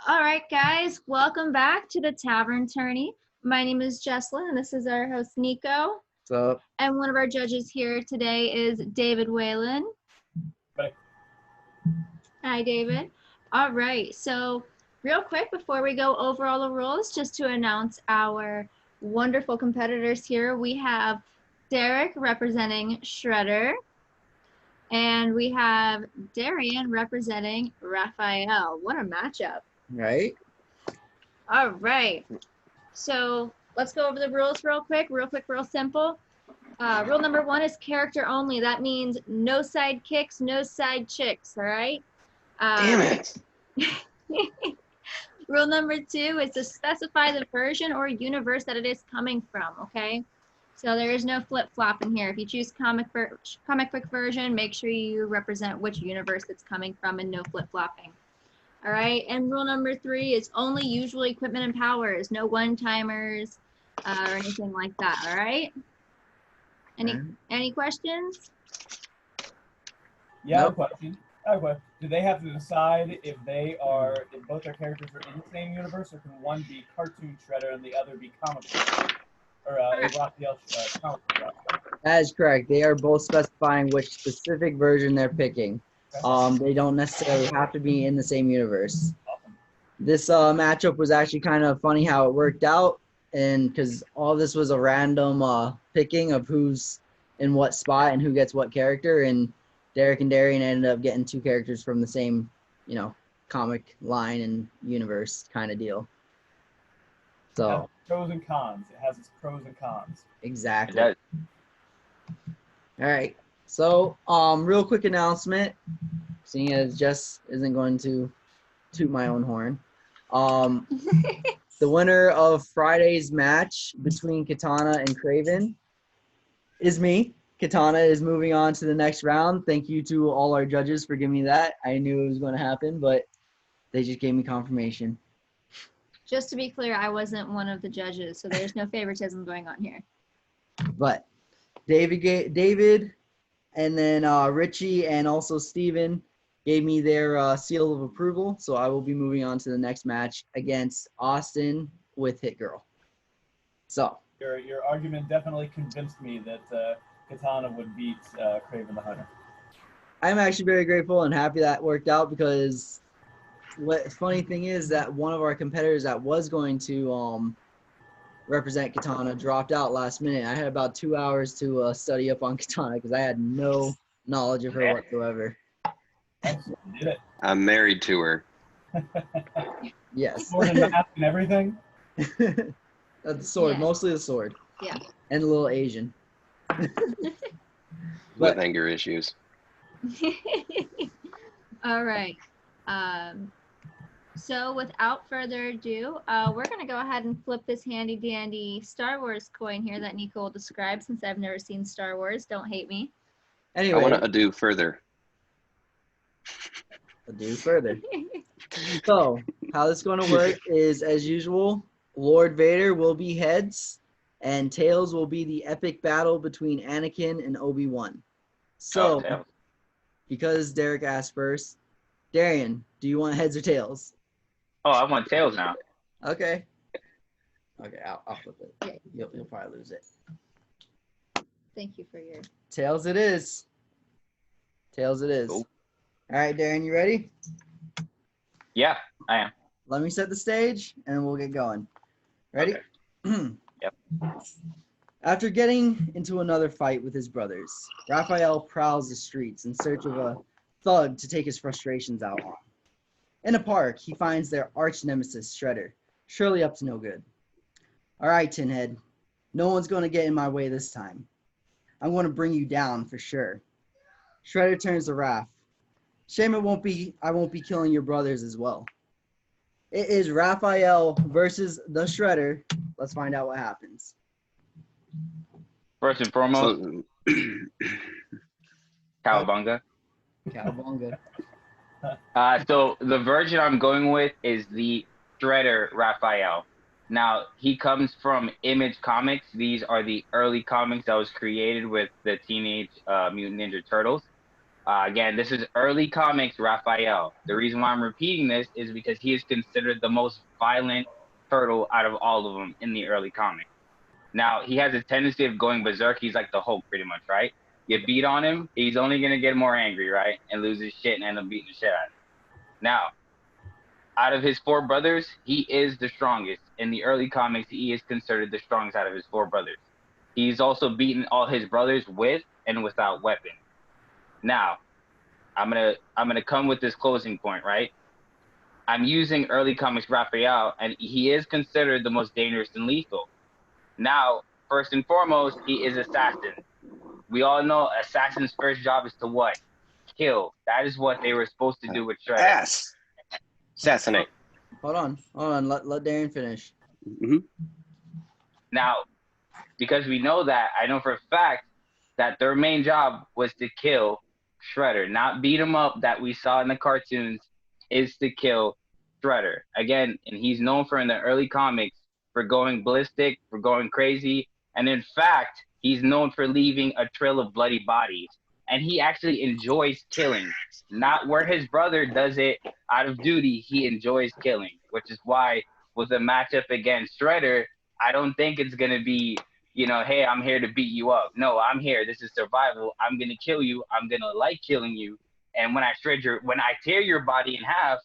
All right, guys, welcome back to the Tavern Tourney. My name is Jesslyn, and this is our host, Nico. What's up? And one of our judges here today is David Whalen. Hi. Hi, David. All right, so real quick before we go over all the rules, just to announce our wonderful competitors here, we have Derek representing Shredder, and we have Derian representing Raphael. What a matchup. Right? All right. So let's go over the rules real quick, real simple. Rule number 1 is character only. That means no side kicks, no side chicks, all right? Damn it. Rule number 2 is to specify the version or universe that it is coming from, okay? So there is no flip-flopping here. If you choose comic book version, make sure you represent which universe it's coming from and no flip-flopping. All right, and rule number 3 is only usual equipment and powers, no one-timers or anything like that, all right? Any questions? Yeah, Nope. I have a question. Do they have to decide if both their characters are in the same universe, or can one be cartoon Shredder and the other be comic book? Or Raphael comic book? That is correct. They are both specifying which specific version they're picking. They don't necessarily have to be in the same universe. Awesome. This matchup was actually kind of funny how it worked out, and because all this was a random picking of who's in what spot and who gets what character, and Derek and Derian ended up getting 2 characters from the same, comic line and universe kind of deal. So Pros and cons. It has its pros and cons. exactly. All right. So, real quick announcement, seeing as Jess isn't going to toot my own horn. The winner of Friday's match between Katana and Craven is me. Katana is moving on to the next round. Thank you to all our judges for giving me that. I knew it was going to happen, but they just gave me confirmation. Just to be clear, I wasn't one of the judges, so there's no favoritism going on here. But David and then Richie and also Steven gave me their seal of approval, so I will be moving on to the next match against Austin with Hit Girl. So Your argument definitely convinced me that Katana would beat Craven the Hunter. I'm actually very grateful and happy that worked out, because what funny thing is that one of our competitors that was going to represent Katana dropped out last minute. I had about 2 hours to study up on Katana because I had no knowledge of her whatsoever. You did it. I'm married to her. Yes. Sword and mask and everything. The sword, Yeah. mostly the sword. Yeah. And a little Asian. With anger issues. All right. So without further ado, we're going to go ahead and flip this handy dandy Star Wars coin here that Nico will describe, since I've never seen Star Wars. Don't hate me. Anyway, I want to ado further. So, how this is going to work is, as usual, Lord Vader will be heads, and tails will be the epic battle between Anakin and Obi-Wan. So, because Derek asked first, Darian, do you want heads or tails? Oh, I want tails now. Okay. Okay, I'll flip it. You'll probably lose it. Thank you for your... Tails it is. Tails it is. Cool. All right, Darren, you ready? Yeah, I am. Let me set the stage, and we'll get going. Ready? Okay. Yep. After getting into another fight with his brothers, Raphael prowls the streets in search of a thug to take his frustrations out on. In a park, he finds their arch nemesis, Shredder, surely up to no good. All right, Tinhead, no one's going to get in my way this time. I'm going to bring you down for sure. Shredder turns to Raph. Shame I won't be killing your brothers as well. It is Raphael versus the Shredder. Let's find out what happens. First and foremost, Cowabunga. Cowabunga. So the version I'm going with is the Shredder Raphael. Now, he comes from Image Comics. These are the early comics that was created with the Teenage Mutant Ninja Turtles. Again, this is early comics Raphael. The reason why I'm repeating this is because he is considered the most violent turtle out of all of them in the early comics. Now, he has a tendency of going berserk. He's like the Hulk, pretty much, right? You beat on him, he's only going to get more angry, right? And lose his shit and end up beating the shit out of him. Now, out of his 4 brothers, he is the strongest. In the early comics, he is considered the strongest out of his 4 brothers. He's also beaten all his brothers with and without weapons. Now, I'm gonna come with this closing point, right? I'm using early comics Raphael, and he is considered the most dangerous and lethal. Now, first and foremost, he is assassin. We all know assassin's first job is to what? Kill. That is what they were supposed to do with Shredder. Assassinate. Hold on. Let Darian finish. Mm-hmm. Now, because we know that, I know for a fact that their main job was to kill Shredder, not beat him up that we saw in the cartoons, is to kill Shredder. Again, and he's known for in the early comics for going ballistic, for going crazy, and in fact, he's known for leaving a trail of bloody bodies. And he actually enjoys killing, not where his brother does it out of duty. He enjoys killing, which is why with a matchup against Shredder, I don't think it's going to be, you know, hey, I'm here to beat you up. No, I'm here. This is survival. I'm going to kill you. I'm going to like killing you. And when I tear your body in half,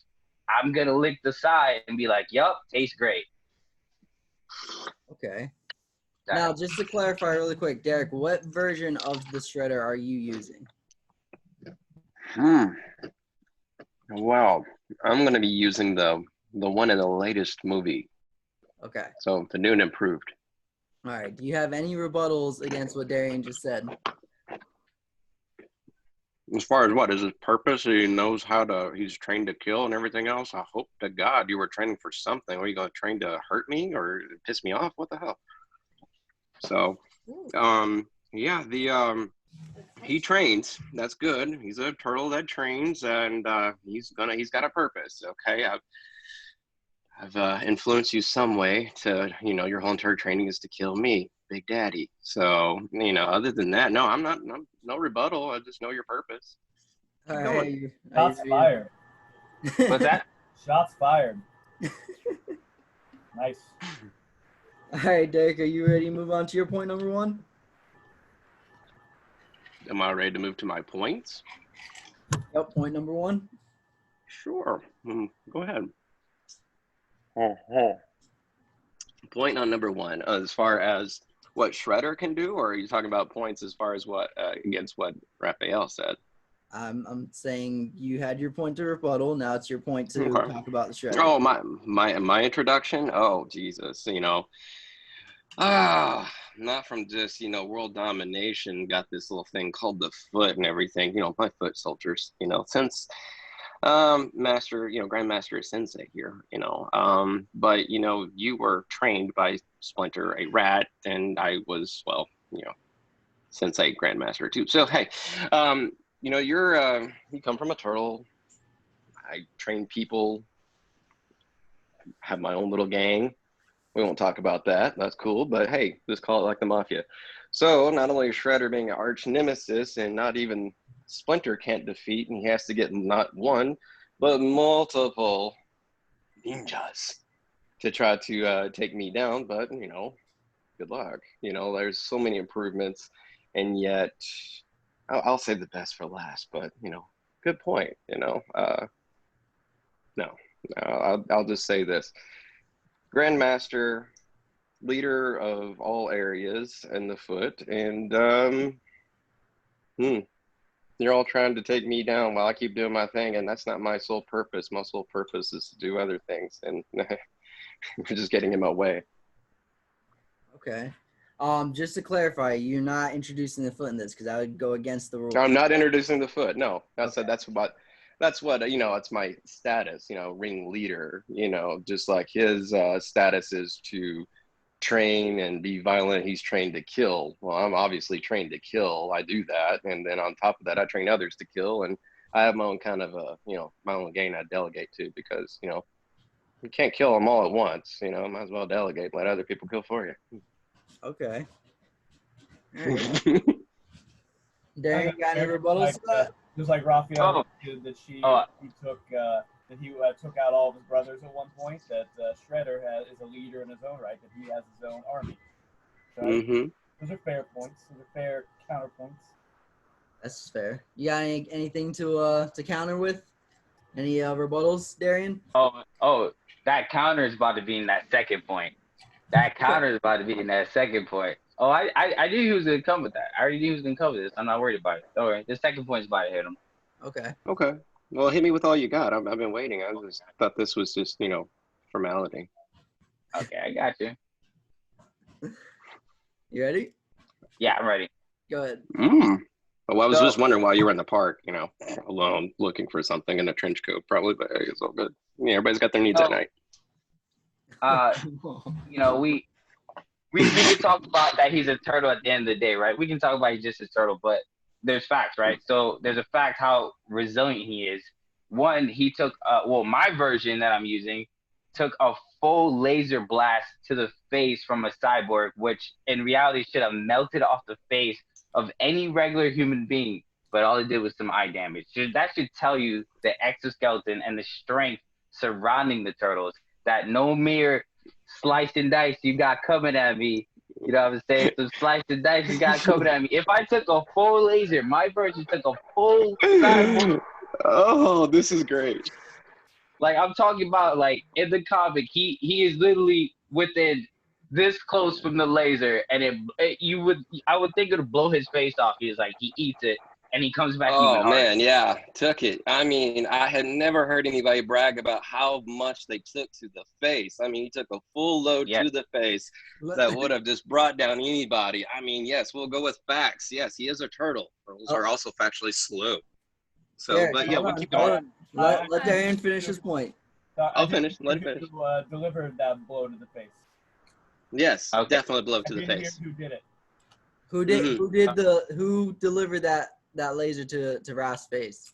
I'm going to lick the side and be like, yup, tastes great. Okay. Now, just to clarify really quick, Derek, what version of the Shredder are you using? Well, I'm going to be using the one in the latest movie. Okay. So the new and improved. All right. Do you have any rebuttals against what Darian just said? As far as what is his purpose, he knows he's trained to kill and everything else. I hope to God you were training for something. Are you going to train to hurt me or piss me off? What the hell? So, yeah, he trains. That's good. He's a turtle that trains, and he's got a purpose. Okay, I've influenced you some way to, your whole entire training is to kill me, Big Daddy. So, other than that, no, I'm not, no rebuttal. I just know your purpose. All right. Shots fired. What's that? Shots fired. Nice. All right, Derek, are you ready to move on to your point number 1? Am I ready to move to my points? Yep, point number 1. Sure. Go ahead. Point on number 1, as far as what Shredder can do, or are you talking about points as far as what against what Raphael said? I'm saying you had your point to rebuttal. Now it's your point to talk about the Shredder. Oh, my introduction. Oh, Jesus. Not from just world domination. Got this little thing called the foot and everything. My foot soldiers. Since master, grandmaster sensei here. But you were trained by Splinter, a rat, and I was sensei grandmaster too. So hey, you come from a turtle. I train people, have my own little gang. We won't talk about that. That's cool. But hey, just call it like the mafia. So not only is Shredder being an arch nemesis and not even Splinter can't defeat, and he has to get not one, but multiple ninjas to try to take me down. But, good luck. There's so many improvements, and yet I'll save the best for last. But, good point. I'll just say this. Grandmaster, leader of all areas in the foot, and you're all trying to take me down while I keep doing my thing, and that's not my sole purpose. My sole purpose is to do other things, and we're just getting in my way. Okay. Just to clarify, you're not introducing the foot in this because that would go against the rules. I'm not introducing the foot. No, that's Okay. that's what it's my status. Ring leader. Just like his status is to train and be violent. He's trained to kill. Well, I'm obviously trained to kill. I do that, and then on top of that, I train others to kill, and I have my own kind of my own gang I delegate to because you can't kill them all at once. Might as well delegate, let other people kill for you. Okay. All right. Darren, you got any rebuttals to that? Just like Raphael Oh. did that he took out all of his brothers at one point. That Shredder is a leader in his own right. That he has his own army. So those are fair points. Those are fair counterpoints. That's fair. You got anything to counter with? Any rebuttals, Derian? Oh, that counter is about to be in that second point. That counter is about to be in that second point. Oh, I knew he was gonna come with that. I already knew he was gonna come with this. I'm not worried about it. Don't worry. The second point is about to hit him. Okay. Okay. Well, hit me with all you got. I've been waiting. I just thought this was just, formality. Okay, I got you. You ready? Yeah, I'm ready. Go ahead. Well, I was just wondering why you were in the park, alone, looking for something in a trench coat, probably, but it's all good. Yeah, everybody's got their needs at night. We can talk about that he's a turtle at the end of the day, right? We can talk about he's just a turtle, but there's facts, right? So there's a fact how resilient he is. One, he took, my version that I'm using took a full laser blast to the face from a cyborg, which in reality should have melted off the face of any regular human being, but all it did was some eye damage. That should tell you the exoskeleton and the strength surrounding the turtles, that no mere slice and dice you got coming at me. You know what I'm saying? Some slice and dice you got coming at me. If I took a full laser, my version took a full cyborg. Oh, this is great. Like, I'm talking about, like, in the comic, he is literally within this close from the laser, and I would think it would blow his face off. He's like, he eats it, and he comes back even harder. Oh, man, yeah, took it. I mean, I had never heard anybody brag about how much they took to the face. I mean, he took a full load to the face that would have just brought down anybody. I mean, yes, we'll go with facts. Yes, he is a turtle. Turtles are also factually slow. So, but yeah, we'll keep going. Let Derian finish his point. I'll finish. Let him finish. Delivered that blow to the face. Yes, definitely blow to the face. Who did it? Who delivered that laser to Raph's face?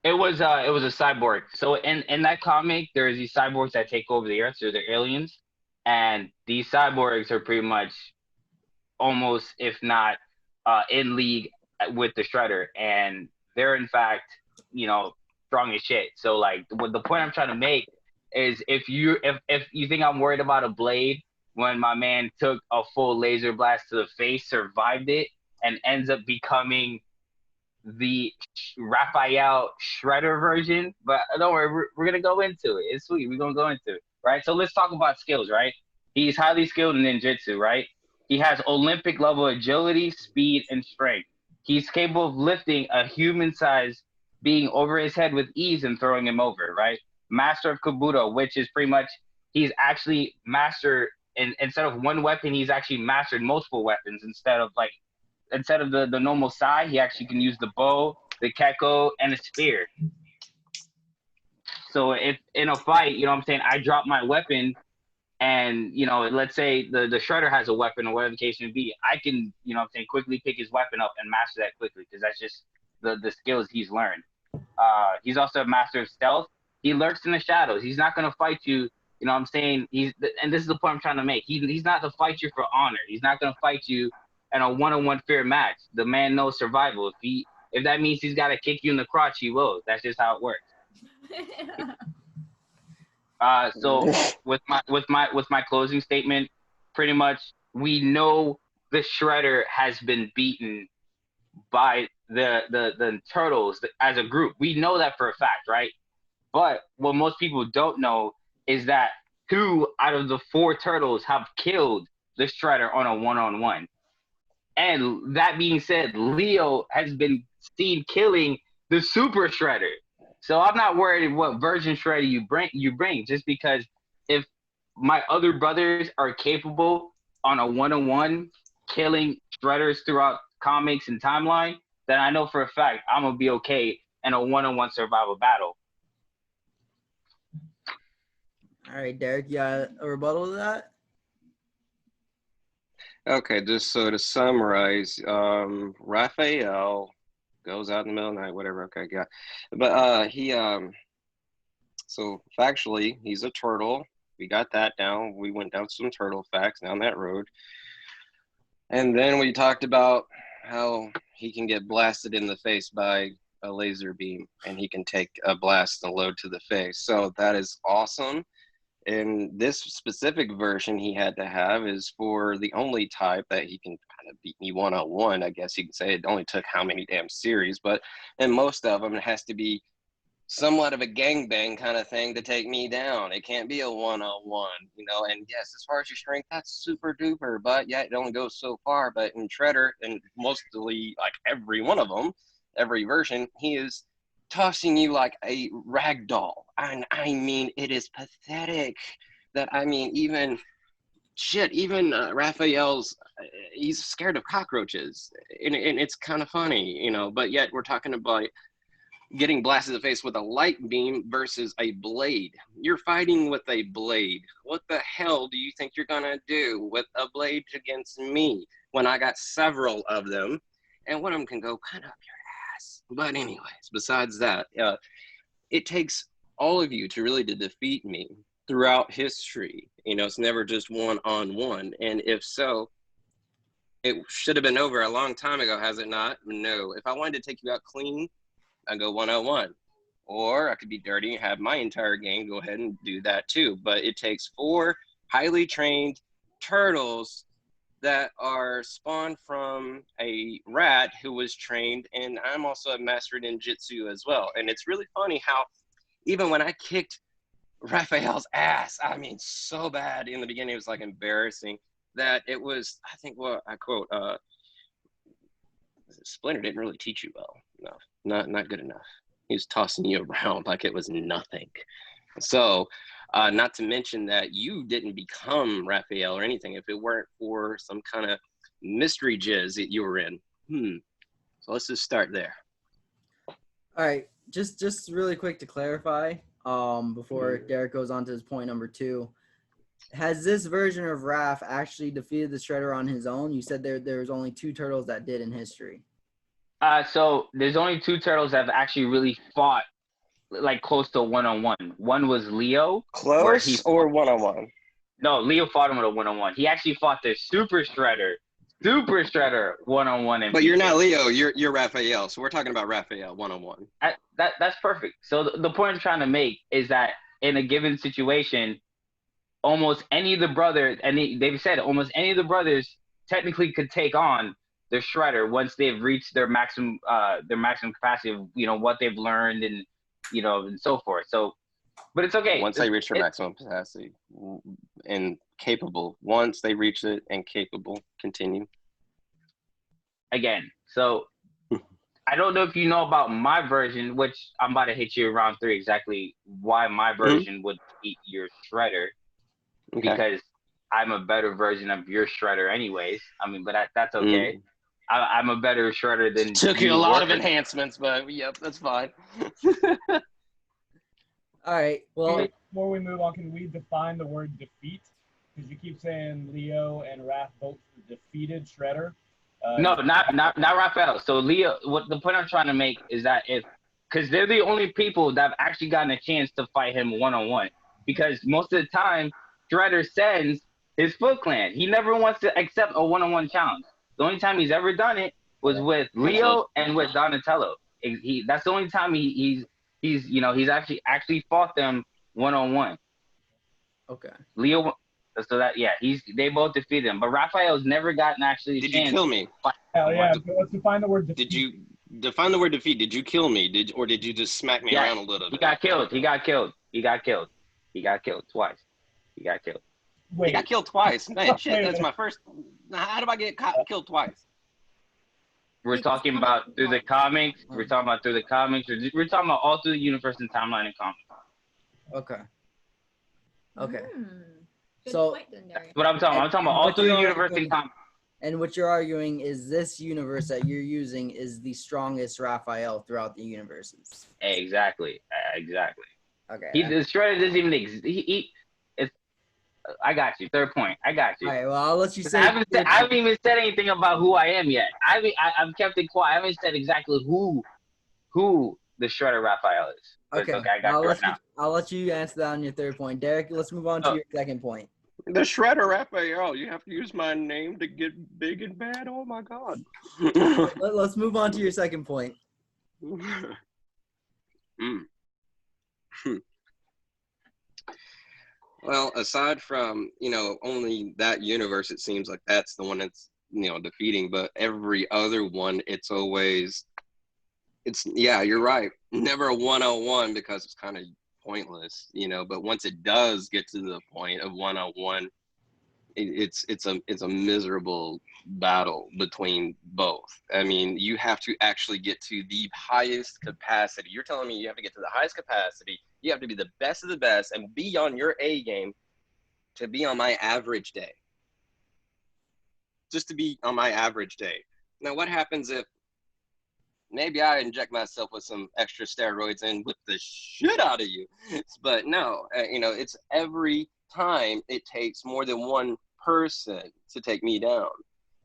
It was a cyborg. So in that comic, there's these cyborgs that take over the earth. So they're aliens, and these cyborgs are pretty much almost, if not in league with the Shredder, and they're in fact, strong as shit. So like, what the point I'm trying to make is, if you think I'm worried about a blade, when my man took a full laser blast to the face, survived it, and ends up becoming the Raphael Shredder version. But don't worry, we're gonna go into it. It's sweet. We're gonna go into it, right? So let's talk about skills, right? He's highly skilled in ninjutsu, right? He has Olympic level agility, speed, and strength. He's capable of lifting a human-sized being over his head with ease and throwing him over, right? Master of Kabuto, which is pretty much, he's actually master, instead of one weapon, he's actually mastered multiple weapons. Instead of the normal sai, he actually can use the bow, the keko, and a spear. So if in a fight, I drop my weapon, and let's say the Shredder has a weapon or whatever the case may be, I can quickly pick his weapon up and master that quickly, because that's just the skills he's learned. He's also a master of stealth. He lurks in the shadows. He's not going to fight you. And this is the point I'm trying to make. He's not to fight you for honor. He's not going to fight you in a one-on-one fair match. The man knows survival. If that means he's got to kick you in the crotch, he will. That's just how it works. So with my closing statement, pretty much we know the Shredder has been beaten by the Turtles as a group. We know that for a fact, right? But what most people don't know is that 2 out of the 4 Turtles have killed the Shredder on a one-on-one. And that being said, Leo has been seen killing the Super Shredder. So I'm not worried what version Shredder you bring, just because if my other brothers are capable on a one-on-one killing Shredders throughout comics and timeline, then I know for a fact I'm gonna be okay in a one-on-one survival battle. All right, Derek, you got a rebuttal to that? Okay, just so to summarize, Raphael goes out in the middle of the night, whatever. Okay, yeah, but so factually, he's a turtle. We got that down. We went down some turtle facts down that road, and then we talked about how he can get blasted in the face by a laser beam, and he can take a blast and load to the face. So that is awesome. And this specific version he had to have is for the only type that he can kind of beat me one-on-one, I guess you can say. It only took how many damn series, but in most of them, it has to be somewhat of a gangbang kind of thing to take me down. It can't be a one-on-one, you know. And yes, as far as your strength, that's super duper, but yeah, it only goes so far. But in Shredder, and mostly like every one of them, every version, he is tossing you like a rag doll. And I mean, it is pathetic that, I mean, even Raphael's, he's scared of cockroaches, and it's kind of funny, you know, but yet we're talking about getting blasted in the face with a light beam versus a blade. You're fighting with a blade. What the hell do you think you're gonna do with a blade against me when I got several of them, and one of them can go kind of up your ass? But anyways, besides that, it takes all of you to really to defeat me throughout history. You know, it's never just one-on-one, and if so, it should have been over a long time ago, has it not? No. If I wanted to take you out clean, I go 101, or I could be dirty and have my entire gang go ahead and do that too. But it takes 4 highly trained turtles that are spawned from a rat who was trained, and I'm also a master ninjutsu as well. And it's really funny how even when I kicked Raphael's ass, I mean, so bad in the beginning, it was like embarrassing, that it was, I think, what I quote, Splinter didn't really teach you well. No, not good enough. He was tossing you around like it was nothing. So, not to mention that you didn't become Raphael or anything if it weren't for some kind of mystery jizz that you were in. So let's just start there. All right, just really quick to clarify, before Derek goes on to his point number 2. Has this version of Raph actually defeated the Shredder on his own? You said there's only 2 turtles that did in history. So there's only 2 turtles that have actually really fought like close to one-on-one. One was Leo. Close or one-on-one? No, Leo fought him with a one-on-one. He actually fought the Super Shredder one-on-one. But you're not Leo, you're Raphael. So we're talking about Raphael one-on-one. That's perfect. So the point I'm trying to make is that in a given situation, almost any of the brothers, and they've said almost any of the brothers technically could take on the Shredder once they've reached their maximum capacity of, you know, what they've learned and, you know, and so forth. So, but it's okay. Once they reach their maximum capacity and capable, once they reach it and capable, continue. Again, so I don't know if you know about my version, which I'm about to hit you around 3 exactly why my version would beat your Shredder. Okay. Because I'm a better version of your Shredder anyways. I mean, but that's okay. I'm a better Shredder than Took you a lot of enhancements, but yep, that's fine. All right, well, Before we move on, can we define the word defeat? Because you keep saying Leo and Raph both defeated Shredder. No, not Raphael. So Leo, what the point I'm trying to make is that because they're the only people that have actually gotten a chance to fight him one-on-one. Because most of the time, Shredder sends his Foot Clan. He never wants to accept a one-on-one challenge. The only time he's ever done it was with Leo and with Donatello. That's the only time he's actually fought them one-on-one. okay. Leo, so that they both defeated him. But Raphael's never gotten actually. Did you kill me? Hell yeah! Let's define the word defeat. Did you define the word defeat? Did you kill me? Or did you just smack me around a little bit? He got killed twice. He got killed. Wait. He got killed twice. Man, shit, that's my first. How do I get killed twice? We're talking about through the comics. We're talking about through the comics. We're talking about all through the universe and timeline and comics. Okay. Good So- point, then, Derian. But I'm talking about all through the universe and comics. And what you're arguing is this universe that you're using is the strongest Raphael throughout the universes. Exactly. Okay. The Shredder doesn't even exist. I got you. Third point. I got you. All right, well, I'll let you say. I haven't even said anything about who I am yet. I've kept it quiet. I haven't said exactly who the Shredder Raphael is. But Okay. I got you right now. I'll let you answer that on your third point. Derek, let's move on to your second point. The Shredder Raphael. You have to use my name to get big and bad. Oh my God. Let's move on to your second point. Mm. Well, aside from, only that universe, it seems like that's the one that's, defeating, but every other one, yeah, you're right. Never a one-on-one because it's kind of pointless, but once it does get to the point of one-on-one, it's a miserable battle between both. I mean, you have to actually get to the highest capacity. You're telling me you have to get to the highest capacity. You have to be the best of the best and be on your A game to be on my average day. Just to be on my average day. Now, what happens if maybe I inject myself with some extra steroids and whip the shit out of you? But no, it's every time it takes more than one person to take me down.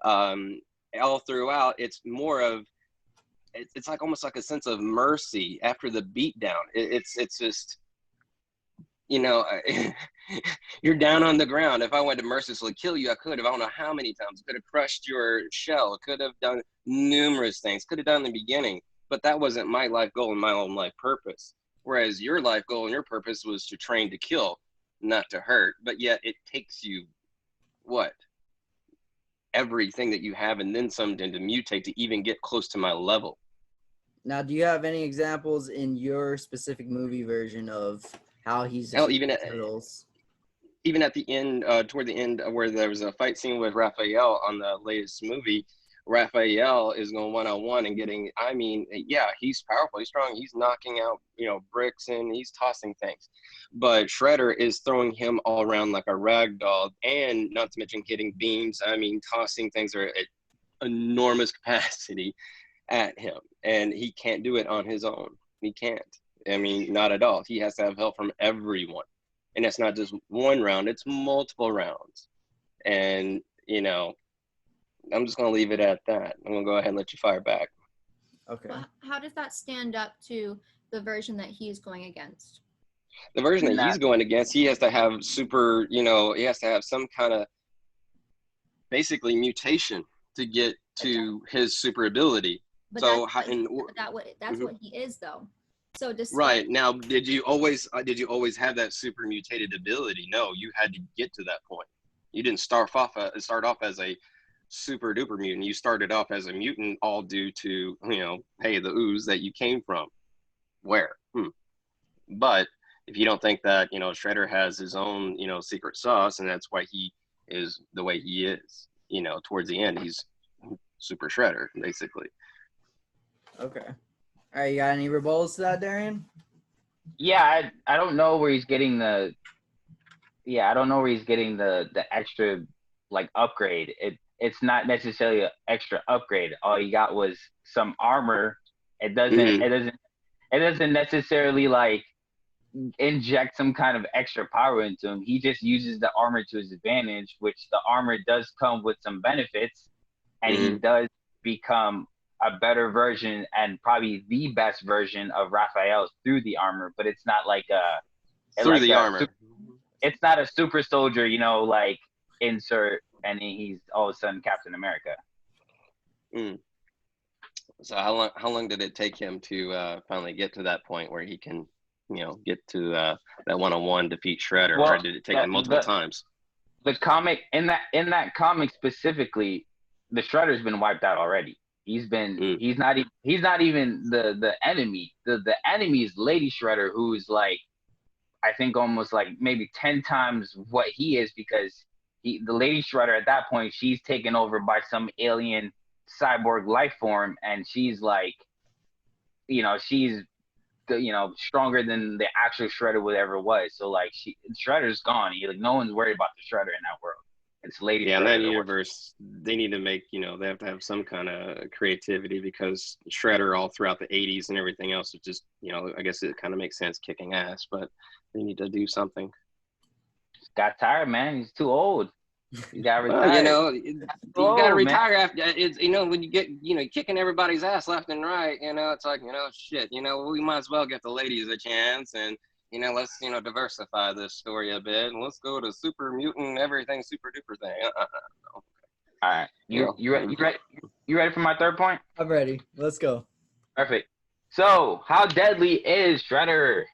All throughout, it's more of, it's like almost like a sense of mercy after the beatdown. It's just, you're down on the ground. If I wanted to mercilessly kill you, I could have. I don't know how many times. Could have crushed your shell. Could have done numerous things. Could have done in the beginning. But that wasn't my life goal and my own life purpose. Whereas your life goal and your purpose was to train to kill, not to hurt. But yet it takes you, what? Everything that you have and then something to mutate to even get close to my level. Now, do you have any examples in your specific movie version of how he's even at the end, toward the end, where there was a fight scene with Raphael on the latest movie, Raphael is going one-on-one and getting, yeah, he's powerful, he's strong, he's knocking out, bricks and he's tossing things. But Shredder is throwing him all around like a rag doll, and not to mention hitting beams, tossing things are at enormous capacity at him. And he can't do it on his own. He can't. Not at all. He has to have help from everyone. And it's not just one round, it's multiple rounds. And, I'm just going to leave it at that. I'm going to go ahead and let you fire back. Okay. Well, how does that stand up to the version that he's going against? The version that he's going against, he has to have he has to have some kind of basically mutation to get to his super ability. But So that's what he is, though. So right now, did you always have that super mutated ability? No, you had to get to that point. You didn't start off as a super duper mutant. You started off as a mutant, all due to hey, the ooze that you came from. Where? But if you don't think that Shredder has his own secret sauce, and that's why he is the way he is. Towards the end, he's Super Shredder, basically. Okay. All right, you got any rebuttals to that, Derian? Yeah, I don't know where he's getting the extra upgrade. It's not necessarily an extra upgrade. All he got was some armor. It doesn't necessarily inject some kind of extra power into him. He just uses the armor to his advantage, which the armor does come with some benefits, and he does become a better version and probably the best version of Raphael through the armor. But it's not armor. It's not a super soldier, insert and he's all of a sudden Captain America. So how long did it take him to finally get to that point where he can get to that one-on-one defeat Shredder, or did it take him multiple times? The comic in that comic specifically, the Shredder's been wiped out already. He's not even the enemy. The enemy is Lady Shredder, who's I think almost maybe 10 times what he is, because the Lady Shredder at that point, she's taken over by some alien cyborg life form, and she's she's stronger than the actual Shredder would ever was. So Shredder's gone. No one's worried about the Shredder in that world. It's Lady Shredder. Yeah, in that universe, they need to make they have to have some kind of creativity, because Shredder all throughout the 80s and everything else was just I guess it kind of makes sense kicking ass, but they need to do something. Got tired, man. He's too old. You got to retire. Well, you got to retire after it's when you get kicking everybody's ass left and right. It's shit. We might as well give the ladies a chance, and let's diversify this story a bit, and let's go to super mutant everything super duper thing. All right, you ready? You ready for my third point? I'm ready. Let's go. Perfect. So, how deadly is Shredder?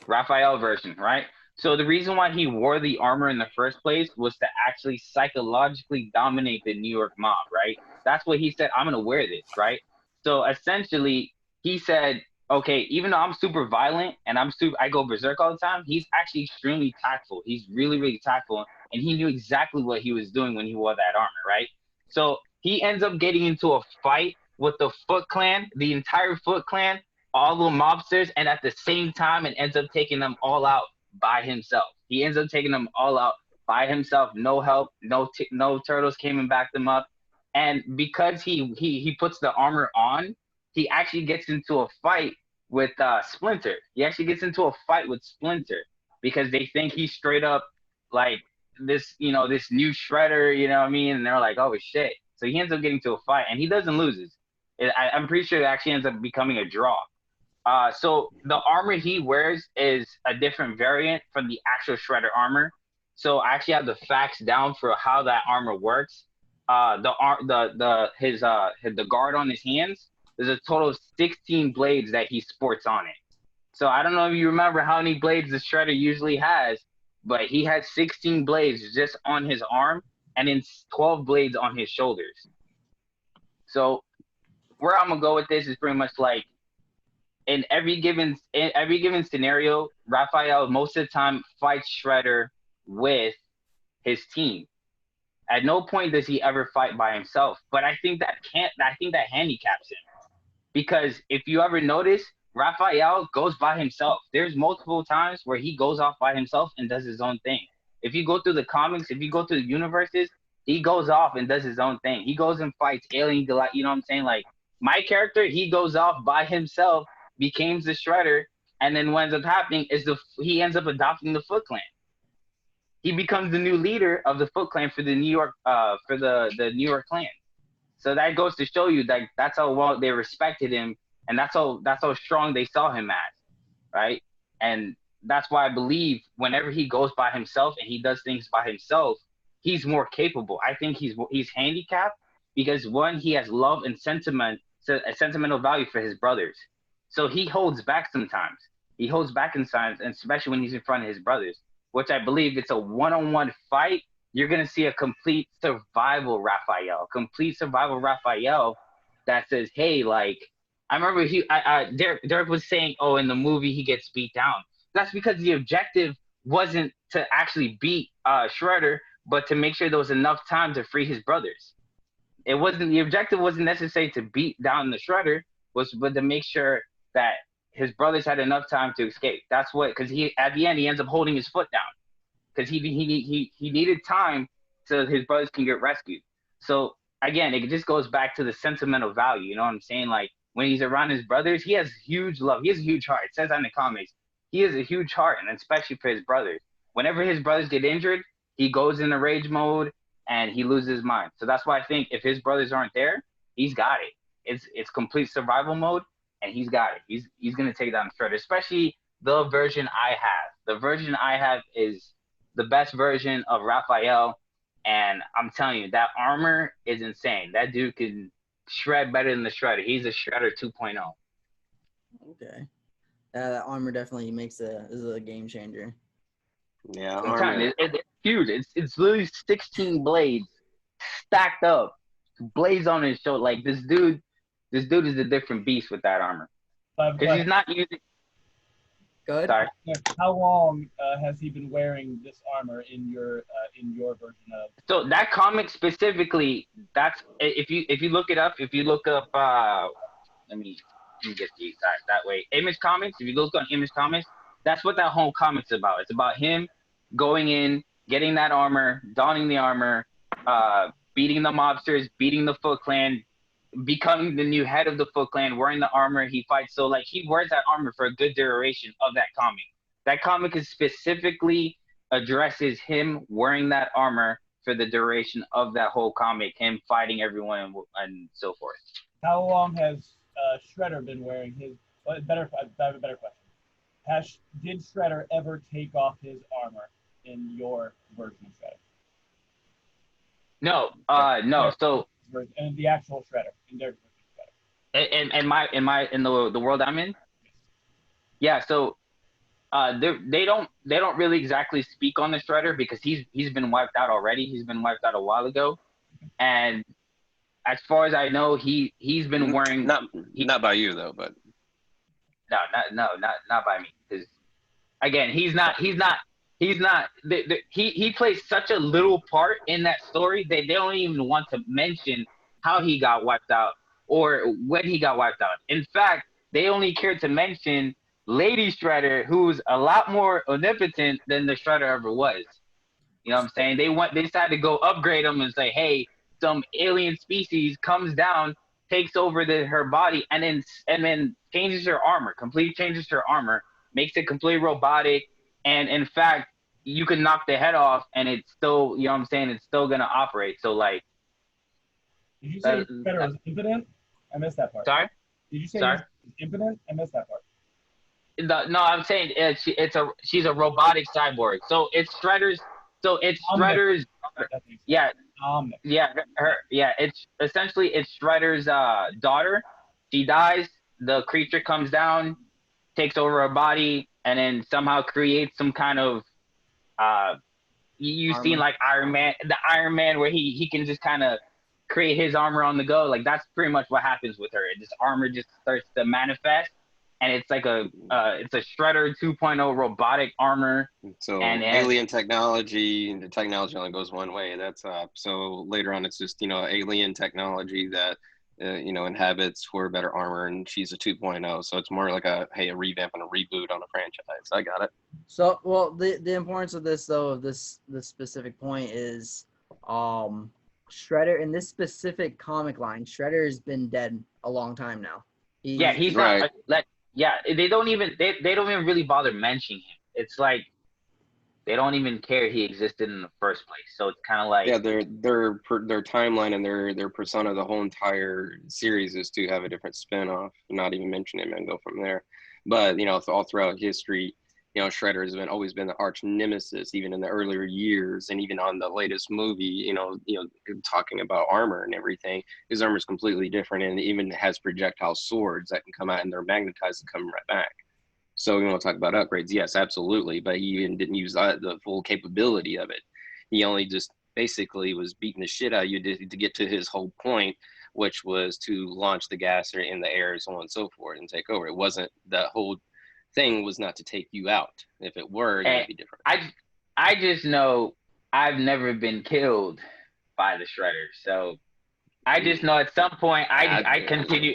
Raphael version, right? So the reason why he wore the armor in the first place was to actually psychologically dominate the New York mob, right? That's what he said. I'm gonna wear this, right? So essentially, he said, okay, even though I'm super violent and I go berserk all the time. He's actually extremely tactful. He's really, really tactful, and he knew exactly what he was doing when he wore that armor, right? So he ends up getting into a fight with the Foot Clan, the entire Foot Clan, all the mobsters, and at the same time, it ends up taking them all out by himself. He ends up taking them all out by himself, no help, no turtles came and backed them up. And because he puts the armor on, he actually gets into a fight with Splinter. He actually gets into a fight with Splinter because they think he's straight up like this, this new Shredder, you know what I mean? And they're like, oh shit. So he ends up getting to a fight, and he doesn't lose. I'm pretty sure it actually ends up becoming a draw. So the armor he wears is a different variant from the actual Shredder armor. So I actually have the facts down for how that armor works. The guard on his hands, there's a total of 16 blades that he sports on it. So I don't know if you remember how many blades the Shredder usually has, but he had 16 blades just on his arm and then 12 blades on his shoulders. So where I'm gonna go with this is pretty much like in every given scenario, Raphael most of the time fights Shredder with his team. At no point does he ever fight by himself. But I think that handicaps him. Because if you ever notice, Raphael goes by himself. There's multiple times where he goes off by himself and does his own thing. If you go through the comics, if you go through the universes, he goes off and does his own thing. He goes and fights Alien Galactus. You know what I'm saying? Like my character, he goes off by himself, becomes the Shredder, and then what ends up happening is he ends up adopting the Foot Clan. He becomes the new leader of the Foot Clan for the New York the New York clan. So that goes to show you that that's how well they respected him, and that's how strong they saw him as, right? And that's why I believe whenever he goes by himself and he does things by himself, he's more capable. I think he's handicapped because one, he has love and a sentimental value for his brothers. So he holds back sometimes. He holds back in times, and especially when he's in front of his brothers, which I believe it's a one-on-one fight. You're going to see a complete survival Raphael that says, hey, like, I remember Derek was saying, oh, in the movie he gets beat down. That's because the objective wasn't to actually beat Shredder, but to make sure there was enough time to free his brothers. The objective wasn't necessary to beat down the Shredder, but to make sure that his brothers had enough time to escape. That's what, because at the end he ends up holding his foot down because he needed time so his brothers can get rescued. So again, it just goes back to the sentimental value. You know what I'm saying? Like when he's around his brothers, he has huge love. He has a huge heart. It says that in the comics. He has a huge heart, and especially for his brothers. Whenever his brothers get injured, he goes into rage mode and he loses his mind. So that's why I think if his brothers aren't there, he's got it. It's complete survival mode. And he's got it. He's gonna take down Shredder, especially the version I have. The version I have is the best version of Raphael, and I'm telling you, that armor is insane. That dude can shred better than the Shredder. He's a Shredder 2.0. Okay, that armor definitely is a game changer. Yeah, It's huge. It's literally 16 blades stacked up, blades on his shoulder. Like this dude is a different beast with that armor. Because he's not using. Good. Sorry. How long has he been wearing this armor in your version of? So that comic specifically, that's if you look it up, let me get the that way. Image Comics. If you look on Image Comics, that's what that whole comic's about. It's about him going in, getting that armor, donning the armor, beating the mobsters, beating the Foot Clan, becoming the new head of the Foot Clan, wearing the armor. He fights. So like he wears that armor for a good duration of that comic. That comic is specifically addresses him wearing that armor for the duration of that whole comic, him fighting everyone and so forth. How long has Shredder been wearing his? I have a better question. Did Shredder ever take off his armor in your version of Shredder? No, no. So and the actual Shredder in their version of Shredder. in the world I'm in. Yeah, so they don't really exactly speak on the Shredder because he's been wiped out already. He's been wiped out a while ago, and as far as I know, he's been wearing not by you though, but not by me because again he plays such a little part in that story that they don't even want to mention how he got wiped out or when he got wiped out. In fact, they only care to mention Lady Shredder, who's a lot more omnipotent than the Shredder ever was. You know what I'm saying? They decided to go upgrade him and say, hey, some alien species comes down, takes over her body, and then changes her armor, completely changes her armor, makes it completely robotic, and in fact, you can knock the head off, and it's still, you know what I'm saying? It's still gonna operate. So like, did you say Shredder was impotent? I missed that part. Sorry. Did you say Sorry? he's impotent? I missed that part. No, I'm saying she's a robotic cyborg. So it's Shredder's. So it's Shredder's. Yeah, It's essentially Shredder's daughter. She dies. The creature comes down, takes over her body, and then somehow creates some kind of you've seen like the Iron Man where he can just kind of create his armor on the go. Like that's pretty much what happens with her. This armor just starts to manifest. And it's like it's a Shredder 2.0 robotic armor. So alien technology, the technology only goes one way. That's so later on, it's just alien technology that inhabits for better armor, and she's a 2.0. So it's more like a revamp and a reboot on a franchise. I got it. So well, the importance of this though, of this specific point is, Shredder in this specific comic line, Shredder has been dead a long time now. He's right. not they don't even really bother mentioning him. It's like they don't even care he existed in the first place. So it's kind of like their timeline and their persona, the whole entire series is to have a different spin-off, not even mention him and go from there. But all throughout history, Shredder has always been the arch nemesis, even in the earlier years, and even on the latest movie, talking about armor and everything. His armor is completely different, and even has projectile swords that can come out and they're magnetized and come right back. So we want to talk about upgrades, yes, absolutely, but he even didn't use the full capability of it. He only just basically was beating the shit out of you to get to his whole point, which was to launch the gasser in the air, so on and so forth, and take over. It wasn't the whole thing was not to take you out. If it were, it would be different. I just know I've never been killed by the Shredder, so I just know at some point I continue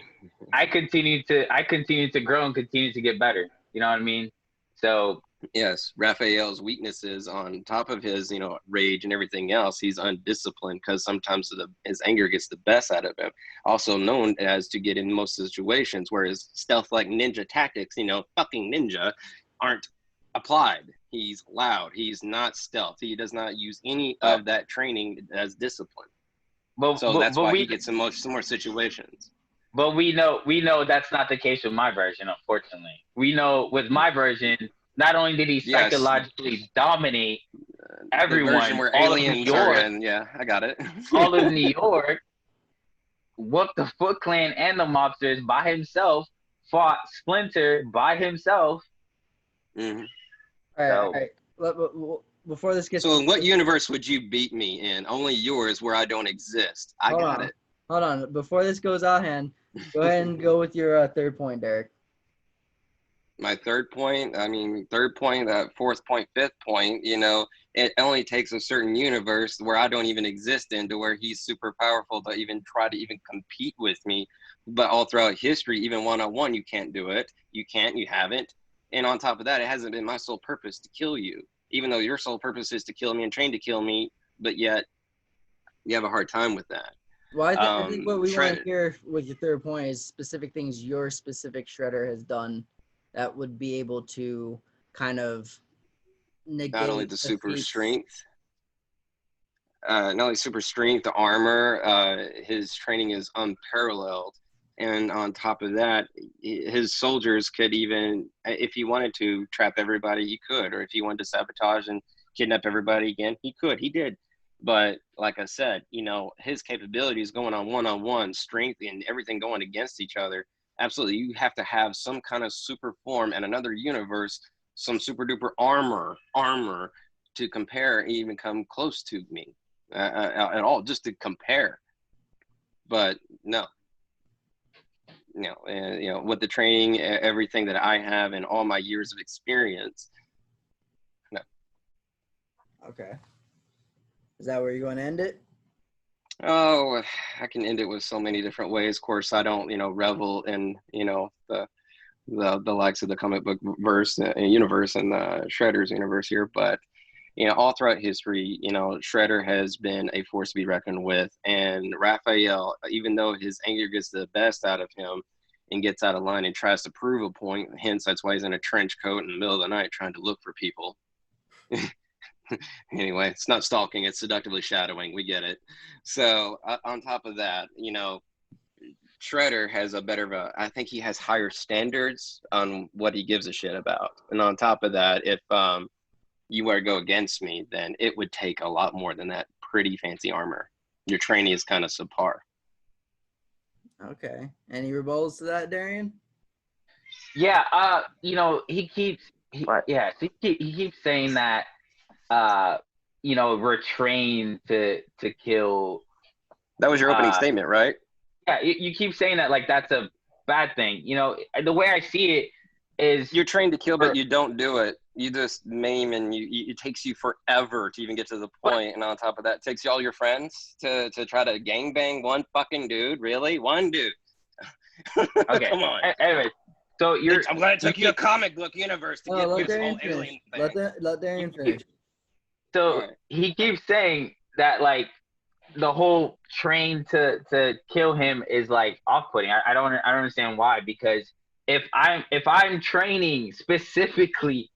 to grow and continue to get better. You know what I mean? So yes, Raphael's weaknesses on top of his rage and everything else, he's undisciplined because sometimes his anger gets the best out of him. Also known as to get in most situations where his stealth like ninja tactics, fucking ninja, aren't applied. He's loud. He's not stealth. He does not use any of that training as discipline. So that's why he gets in some more situations. But we know that's not the case with my version, unfortunately. We know with my version, not only did he psychologically dominate everyone, where all of aliens New York, I got it. all of New York, whooped the Foot Clan and the mobsters by himself, fought Splinter by himself. Mm-hmm. All right. Before this gets... So in what universe would you beat me in? Only yours, where I don't exist. I got it. Hold on. Before this goes out hand, go ahead and go with your third point, Derek. My third point, that fourth point, fifth point, it only takes a certain universe where I don't even exist in to where he's super powerful to even try to even compete with me. But all throughout history, even one-on-one, you can't do it. You haven't. And on top of that, it hasn't been my sole purpose to kill you, even though your sole purpose is to kill me and train to kill me, but yet you have a hard time with that. Well, I think what we want to hear with your third point is specific things your specific Shredder has done that would be able to kind of negate not only the super strength, the armor, his training is unparalleled. And on top of that, his soldiers could even, if he wanted to trap everybody, he could. Or if he wanted to sabotage and kidnap everybody again, he could. He did. But like I said, his capabilities going on one-on-one, strength and everything going against each other. Absolutely, you have to have some kind of super form in another universe, some super duper armor to compare and even come close to me at all, just to compare. But no, with the training, everything that I have and all my years of experience, no. Okay. Is that where you're going to end it? Oh, I can end it with so many different ways. Of course, I don't, revel in, the likes of the comic book verse universe and the Shredder's universe here, but all throughout history, Shredder has been a force to be reckoned with, and Raphael, even though his anger gets the best out of him and gets out of line and tries to prove a point, hence that's why he's in a trench coat in the middle of the night trying to look for people. Anyway, it's not stalking, it's seductively shadowing. We get it. So on top of that, Shredder has I think he has higher standards on what he gives a shit about. And on top of that, if you were to go against me, then it would take a lot more than that pretty fancy armor. Your training is kind of subpar. Okay. Any rebuttals to that, Derian? Yeah, he keeps saying that we're trained to kill. That was your opening statement, right? Yeah, you keep saying that like that's a bad thing. The way I see it is you're trained to kill, but you don't do it. You just maim, and it takes you forever to even get to the point. And on top of that, it takes you all your friends to try to gangbang one fucking dude. Really? One dude. Okay. Come on. Anyway, so I'm glad it took you a comic book universe to get this whole alien thing. Let Derian finish. So he keeps saying that like the whole train to kill him is like off-putting. I don't understand why, because if I'm training specifically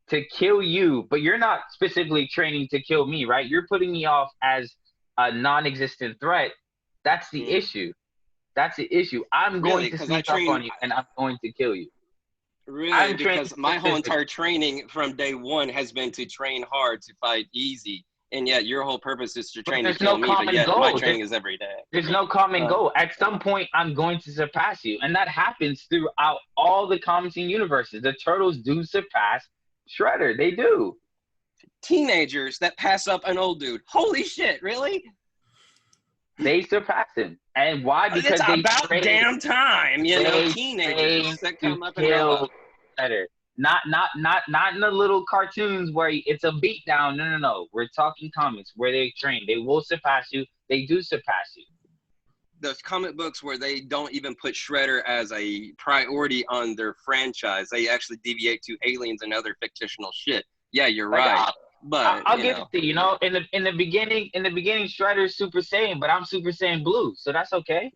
to kill you, but you're not specifically training to kill me, right? You're putting me off as a non-existent threat. That's the issue. That's the issue. I'm going to sneak up on you and I'm going to kill you. Really? Because my whole entire training from day one has been to train hard to fight easy. And yet your whole purpose is to train to kill me, but yet my training is every day. There's no common goal. At some point, I'm going to surpass you. And that happens throughout all the comics and universes. The Turtles do surpass Shredder. They do. Teenagers that pass up an old dude. Holy shit, really? They surpass him. And why? Because it's about damn time, teenagers that come up and kill Shredder. Not in the little cartoons where it's a beatdown. No. We're talking comics where they train. They will surpass you. They do surpass you. Those comic books where they don't even put Shredder as a priority on their franchise. They actually deviate to aliens and other fictional shit. Yeah, you're right. But I'll give it to you. In the beginning, Shredder's Super Saiyan, but I'm Super Saiyan Blue, so that's okay.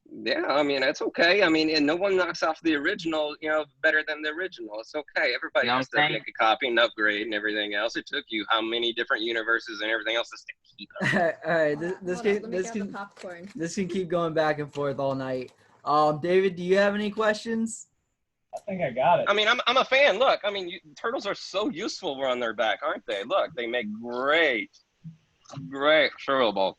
Yeah, I mean, it's okay. I mean, and no one knocks off the original, better than the original. It's okay. Everybody has to make a copy and upgrade and everything else. It took you how many different universes and everything else just to keep up. All right, this can keep going back and forth all night. David, do you have any questions? I think I got it. I mean, I'm a fan. Look, I mean, turtles are so useful on their back, aren't they? Look, they make great turtle balls.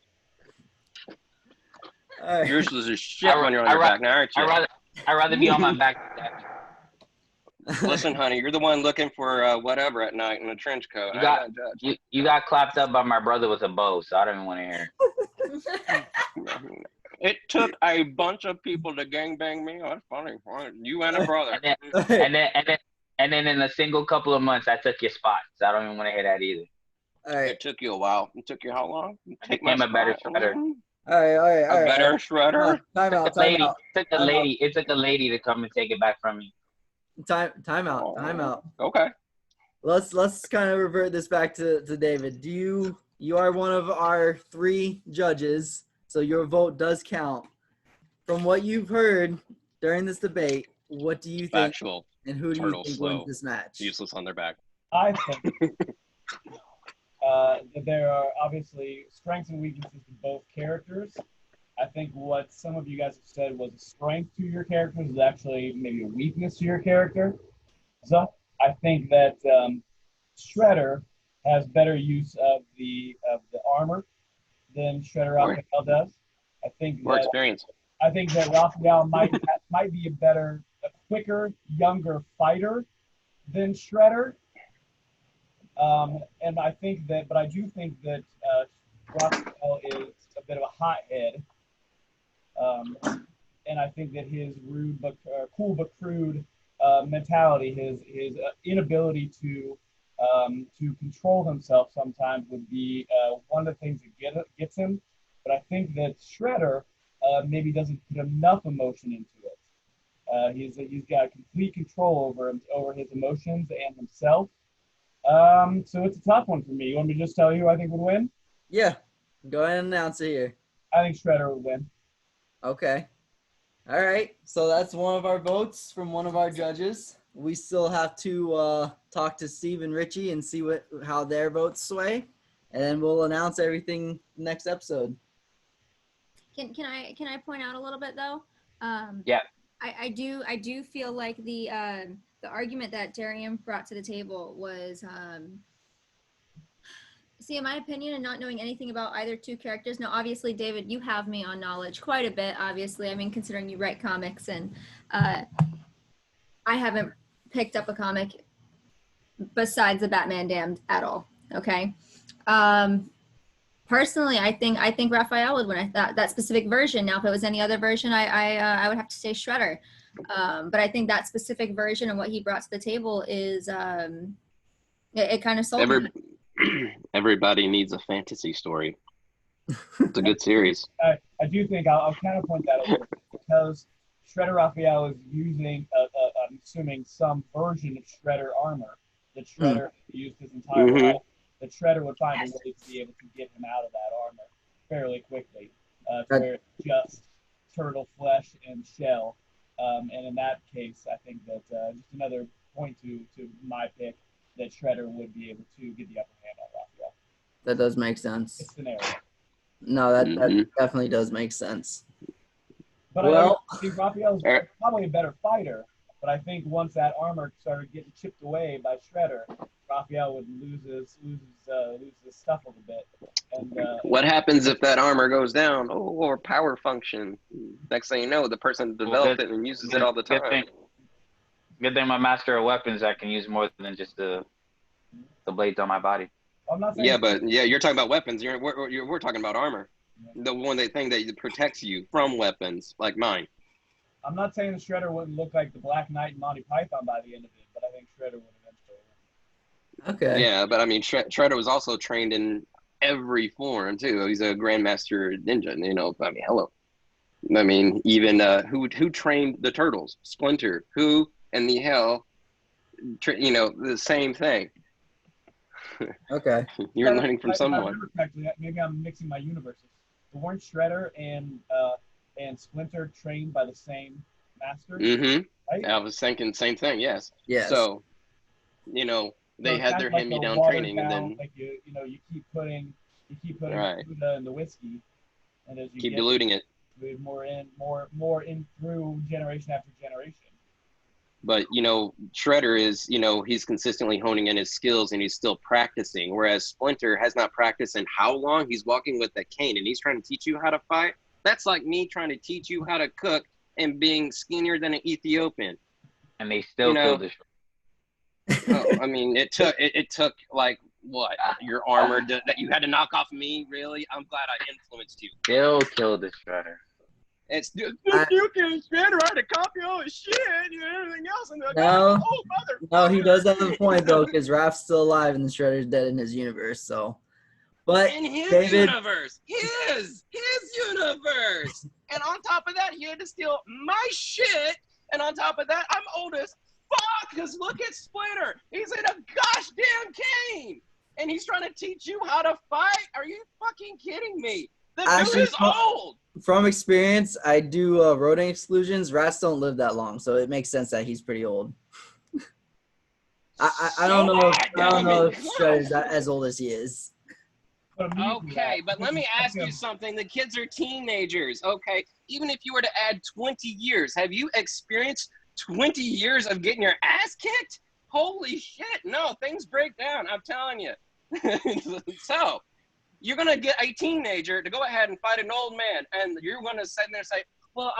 Right. Yours is a shit when you're on your back now, aren't you? I'd rather be on my back. Listen, honey, you're the one looking for whatever at night in a trench coat. You got clapped up by my brother with a bow, so I don't even want to hear it. It took a bunch of people to gangbang me. Oh, that's funny. You and a brother. and then in a single couple of months, I took your spot, so I don't even want to hear that either. All right. It took you a while. It took you how long? I'm a better Shredder. All right. A better Shredder? Time out. It took a lady to come and take it back from me. Time out. Okay. Let's kind of revert this back to David. You are one of our 3 judges, so your vote does count. From what you've heard during this debate, what do you think? Factual. And who do you think wins this match? Useless on their back. I think that there are obviously strengths and weaknesses to both characters. I think what some of you guys have said was a strength to your characters is actually maybe a weakness to your character. So I think that Shredder has better use of the armor than Shredder Raphael does. I think More that experience. Raphael might be a quicker, younger fighter than Shredder. And I do think that Raphael is a bit of a hothead. And I think that his rude but cool but crude mentality, his inability to control himself sometimes would be one of the things that gets him. But I think that Shredder maybe doesn't put enough emotion into it. He's got complete control over his emotions and himself. So it's a tough one for me. You want me to just tell you who I think would win? Yeah. Go ahead and announce it here. I think Shredder would win. Okay. All right. So that's one of our votes from one of our judges. We still have to talk to Steve and Richie and see how their votes sway, and then we'll announce everything next episode. Can I point out a little bit though? Yeah. I do feel like the argument that Derian brought to the table was see, in my opinion, and not knowing anything about either two characters. Now, obviously, David, you have me on knowledge quite a bit. Obviously, I mean, considering you write comics, and I haven't picked up a comic besides the Batman Damned at all. Okay. Personally, I think Raphael would win. I thought that specific version. Now, if it was any other version, I would have to say Shredder. But I think that specific version and what he brought to the table is it kind of sold me. Everybody needs a fantasy story. It's a good series. I do think I'll counterpoint that a little bit because Shredder Raphael is using, I'm assuming, some version of Shredder armor that Shredder used his entire life. That Shredder would find a way to be able to get him out of that armor fairly quickly, where it's just turtle flesh and shell. And in that case, I think that just another point to my pick that Shredder would be able to get the upper hand on Raphael. That does make sense. It's scenario. No, that definitely does make sense. But I think Raphael's probably a better fighter. But I think once that armor started getting chipped away by Shredder, Raphael would lose his stuff a little bit. And what happens if that armor goes down? Oh, or power function. Next thing you know, the person developed it and uses it all the time. Good thing my master of weapons, I can use more than just the blades on my body. I'm not saying you're talking about weapons. We're talking about armor. The thing that protects you from weapons, like mine. I'm not saying the Shredder wouldn't look like the Black Knight and Monty Python by the end of it, but I think Shredder would eventually win. Okay. Yeah, but I mean, Shredder was also trained in every form too. He's a grandmaster ninja. You know, I mean, hello. I mean, even who trained the turtles? Splinter. Who in the hell? The same thing. Okay. You're learning from someone. If I remember correctly, maybe I'm mixing my universes. But weren't Shredder and Splinter trained by the same master? Mm-hmm. Right? I was thinking same thing. Yes. Yes. So, they had their hand-me-down training, and then like you keep putting right. Buddha in the whiskey, and as you keep diluting it. More in through generation after generation. But Shredder is he's consistently honing in his skills and he's still practicing, whereas Splinter has not practiced in how long? He's walking with a cane and he's trying to teach you how to fight. That's like me trying to teach you how to cook and being skinnier than an Ethiopian. And they still killed the I mean, it took like what? Your armor that you had to knock off me? Really? I'm glad I influenced you. Still killed the Shredder. It's you can Shredder out to copy all his shit and everything else. And no, he does have a point though, because Raph's still alive and the Shredder's dead in his universe. So, but in his David, universe, his universe, and on top of that, he had to steal my shit. And on top of that, I'm old as fuck. Cause look at Splinter, he's in a gosh damn cane, and he's trying to teach you how to fight. Are you fucking kidding me? The dude is old. From experience, I do rodent exclusions. Rats don't live that long, so it makes sense that he's pretty old. I don't know if Shredder's as old as he is. Okay, but let me ask you something. The kids are teenagers, okay? Even if you were to add 20 years, have you experienced 20 years of getting your ass kicked? Holy shit, no, things break down, I'm telling you. So you're gonna get a teenager to go ahead and fight an old man, and you're gonna sit there and say, well,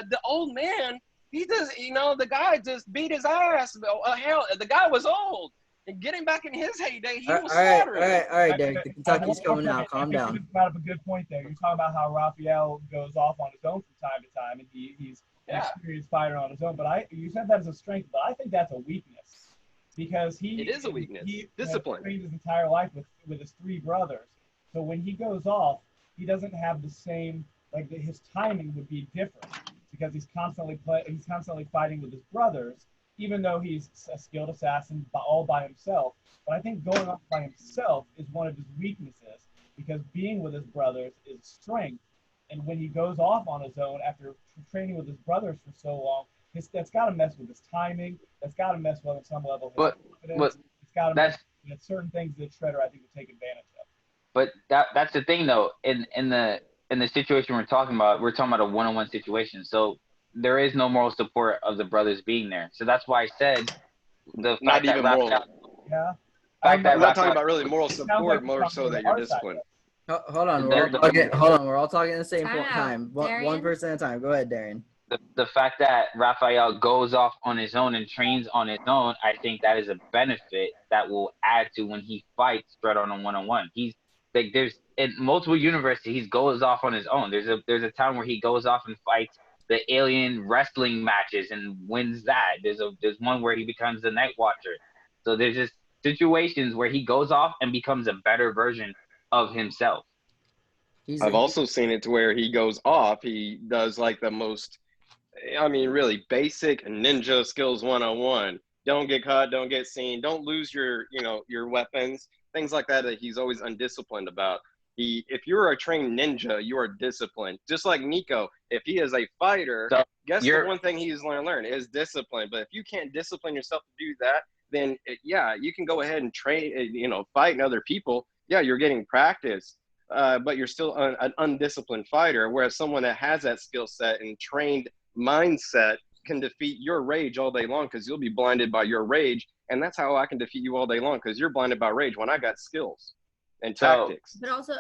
the old man, he does, the guy just beat his ass. Hell, the guy was old. And getting back in his heyday, he was slaughtering. All right, Derek. The Kentucky's coming out. Calm down. You brought up a good point there. You're talking about how Raphael goes off on his own from time to time, and he's an experienced fighter on his own. But you said that as a strength, but I think that's a weakness because it is a weakness. He Discipline. trained his entire life with his 3 brothers. So when he goes off, he doesn't have the same his timing would be different because he's constantly fighting with his brothers. Even though he's a skilled assassin all by himself. But I think going off by himself is one of his weaknesses because being with his brothers is strength. And when he goes off on his own after training with his brothers for so long, that's got to mess with his timing. That's got to mess with, at some level, his confidence. It's got to mess with certain things that Shredder, I think, would take advantage of. But that's the thing, though. In the situation we're talking about a one-on-one situation. So there is no moral support of the brothers being there. So that's why I said the fact not even moral. Yeah. I'm not talking about really moral support, more so that you're disciplined. Hold on. We're all talking at the same time. One person at a time. Go ahead, Derian. The fact that Raphael goes off on his own and trains on his own, I think that is a benefit that will add to when he fights Shredder on a one-on-one. He's there's in multiple universes he goes off on his own. There's a time where he goes off and fights the alien wrestling matches and wins that. There's one where he becomes the Night Watcher. So there's just situations where he goes off and becomes a better version of himself. I've also seen it to where he goes off. He does the most, really basic ninja skills 101. Don't get caught, don't get seen, don't lose your weapons, things like that he's always undisciplined about. If you're a trained ninja, you are disciplined. Just like Nico, if he is a fighter, guess the one thing he's going to learn is discipline. But if you can't discipline yourself to do that, then you can go ahead and train, fight other people. Yeah, you're getting practice, but you're still an undisciplined fighter. Whereas someone that has that skill set and trained mindset can defeat your rage all day long because you'll be blinded by your rage. And that's how I can defeat you all day long because you're blinded by rage when I got skills and tactics. But also,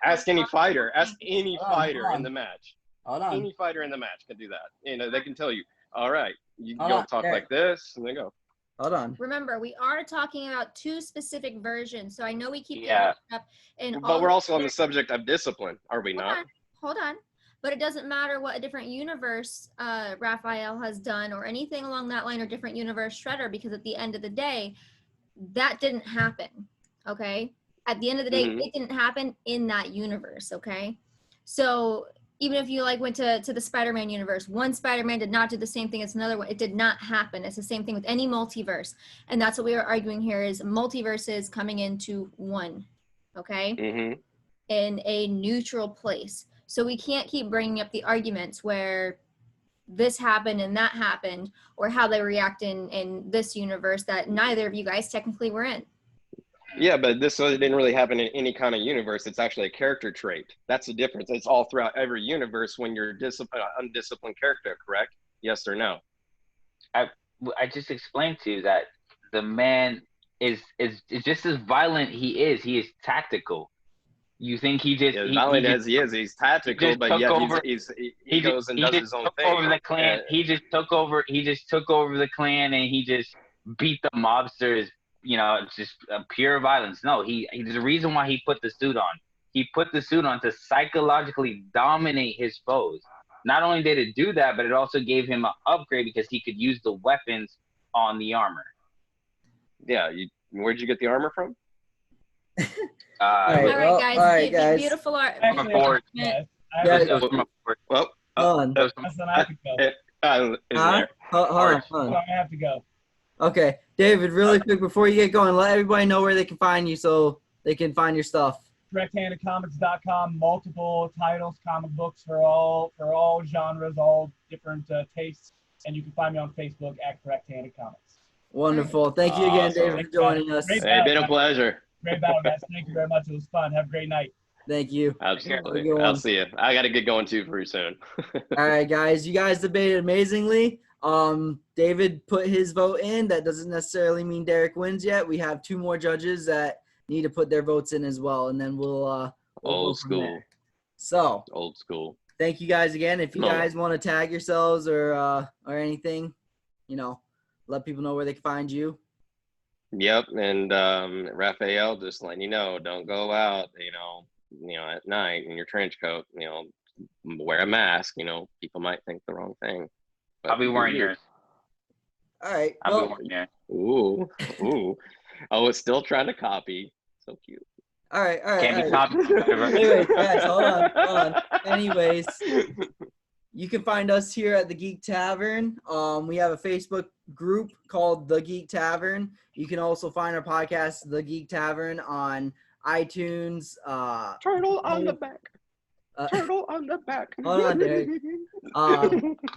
ask any fighter in the match. Hold on. Any fighter in the match can do that. They can tell you, all right, you go talk like this, and they go. Hold on. Remember, we are talking about 2 specific versions, so I know we keep getting up. But we're also on the subject of discipline, are we not? Hold on. But it doesn't matter what a different universe Raphael has done or anything along that line or different universe Shredder, because at the end of the day, that didn't happen, okay? At the end of the day, it didn't happen in that universe, okay? So even if you went to the Spider-Man universe, one Spider-Man did not do the same thing as another one. It did not happen. It's the same thing with any multiverse. And that's what we are arguing here is multiverses coming into one, okay? In a neutral place. So we can't keep bringing up the arguments where this happened and that happened, or how they react in this universe that neither of you guys technically were in. Yeah, but this didn't really happen in any kind of universe. It's actually a character trait. That's the difference. It's all throughout every universe when you're undisciplined character, correct? Yes or no? I just explained to you that the man is just as violent he is tactical. You think he just violent as he is, he's tactical, but yet he goes and does his own thing. Over the clan. He just took over the clan and he just beat the mobsters. It's just pure violence. No, there's a reason why he put the suit on. He put the suit on to psychologically dominate his foes. Not only did it do that, but it also gave him an upgrade because he could use the weapons on the armor. Yeah, where'd you get the armor from? All right, guys. Beautiful art. From a board. It was from a board. Well, hold on. I have to go. Hold on. I have to go. Okay, David, really quick before you get going, let everybody know where they can find you so they can find your stuff. DirectHandedComics.com, multiple titles, comic books for all genres, all different tastes, and you can find me on Facebook at Correct Handed Comics. Wonderful. Thank you again, David, for joining us. It's been a pleasure. Great battle, guys. Thank you very much. It was fun. Have a great night. Thank you. Absolutely. I'll see you. I got to get going too pretty soon. All right, guys. You guys debated amazingly. David put his vote in. That doesn't necessarily mean Derek wins yet. We have 2 more judges that need to put their votes in as well, and then we'll go Old from school. there. So Old school. thank you guys again. If you No. guys want to tag yourselves or anything, let people know where they can find you. Yep, and Raphael, just letting you know, don't go out, at night in your trench coat. Wear a mask. People might think the wrong thing. I'll be wearing you. yours. All right. I'll Well, be wearing yours. Ooh. Oh, it's still trying to copy. So cute. all right. Can't be copied. Anyways, guys, hold on. Anyways, you can find us here at the Geek Tavern. We have a Facebook group called The Geek Tavern. You can also find our podcast, The Geek Tavern, on iTunes. Turtle on the back. Turtle on the back. Hold on, Derek. You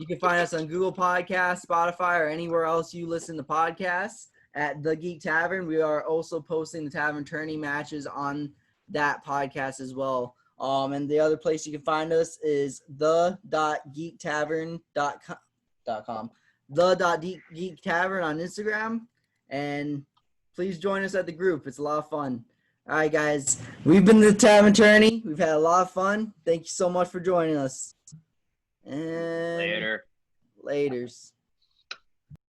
can find us on Google Podcasts, Spotify, or anywhere else you listen to podcasts at The Geek Tavern. We are also posting the Tavern Tourney matches on that podcast as well. And the other place you can find us is the.geektavern.com. The.geektavern on Instagram. And please join us at the group. It's a lot of fun. All right, guys. We've been the Tavern Tourney. We've had a lot of fun. Thank you so much for joining us. And Later. Laters.